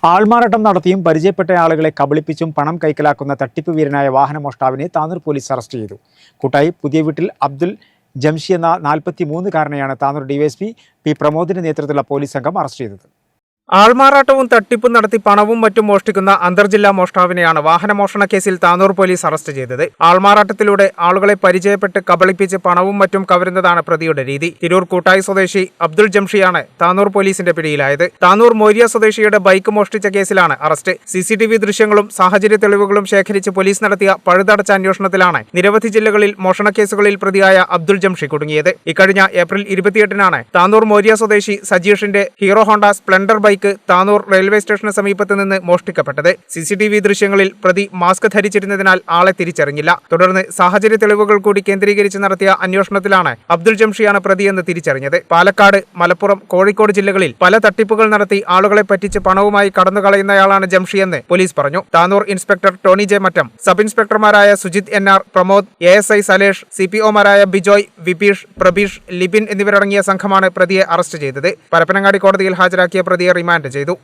ആൾമാറാട്ടം നടത്തിയും പരിചയപ്പെട്ട ആളുകളെ കബളിപ്പിച്ചും പണം കൈക്കലാക്കുന്ന തട്ടിപ്പ് വീരനായ വാഹനമോഷ്ടാവിനെ താനൂർ പോലീസ് അറസ്റ്റ് ചെയ്തു. കൂട്ടായി പുതിയ വീട്ടിൽ അബ്ദുൽ ജംഷി എന്ന 43കാരനെയാണ് താനൂർ ഡിവൈഎസ്പി പി പ്രമോദിന്റെ നേതൃത്വത്തിലുള്ള പോലീസ് സംഘം അറസ്റ്റ് ചെയ്തത്. ആൾമാറാട്ടവും തട്ടിപ്പും നടത്തി പണവും മറ്റും മോഷ്ടിക്കുന്ന അന്തർജില്ലാ മോഷ്ടാവിനെയാണ് വാഹനമോഷണ കേസിൽ താനൂർ പോലീസ് അറസ്റ്റ് ചെയ്തത്. ആൾമാറാട്ടത്തിലൂടെ ആളുകളെ പരിചയപ്പെട്ട് കബളിപ്പിച്ച് പണവും മറ്റും കവരുന്നതാണ് പ്രതിയുടെ രീതി. തിരൂർ കൂട്ടായി സ്വദേശി അബ്ദുൽ ജംഷിയാണ് താനൂർ പോലീസിന്റെ പിടിയിലായത്. താനൂർ മോരിയ സ്വദേശിയുടെ ബൈക്ക് മോഷ്ടിച്ച കേസിലാണ് അറസ്റ്റ്. CCTV ദൃശ്യങ്ങളും സാഹചര്യ തെളിവുകളും ശേഖരിച്ച് പോലീസ് നടത്തിയ പഴുതടച്ച അന്വേഷണത്തിലാണ് നിരവധി ജില്ലകളിൽ മോഷണക്കേസുകളിൽ പ്രതിയായ അബ്ദുൽ ജംഷി കുടുങ്ങിയത്. ഇക്കഴിഞ്ഞ ഏപ്രിൽ 28-നാണ് താനൂർ മോരിയ സ്വദേശി സജീഷിന്റെ Hero Honda Splendor bike Tanur railway സ്റ്റേഷന് സമീപത്ത് നിന്ന് മോഷ്ടിക്കപ്പെട്ടത്. CCTV ദൃശ്യങ്ങളിൽ പ്രതി മാസ്ക് ധരിച്ചിരുന്നതിനാൽ ആളെ തിരിച്ചറിഞ്ഞില്ല. തുടർന്ന് സാഹചര്യ തെളിവുകൾ കൂടി കേന്ദ്രീകരിച്ച് നടത്തിയ അന്വേഷണത്തിലാണ് അബ്ദുൽ ജംഷിയാണ് പ്രതിയെന്ന് തിരിച്ചറിഞ്ഞത്. പാലക്കാട്, മലപ്പുറം, കോഴിക്കോട് ജില്ലകളിൽ പല തട്ടിപ്പുകൾ നടത്തി ആളുകളെ പറ്റിച്ച് പണവുമായി കടന്നുകളയുന്നയാളാണ് ജംഷിയെന്ന് പോലീസ് പറഞ്ഞു. Tanur inspector Tony J Mattam, sub ഇൻസ്പെക്ടർമാരായ സുജിത് NR, പ്രമോദ്, ASI സലേഷ്, CPOമാരായ ബിജോയ്, വിപീഷ്, പ്രബീഷ്, ലിബിൻ എന്നിവരടങ്ങിയ സംഘമാണ് പ്രതിയെ അറസ്റ്റ് ചെയ്തത്. പരപ്പനങ്ങാടി കോടതിയിൽ ഹാജരാക്കിയ പ്രതിയെ റിമാൻഡ് ചെയ്തു.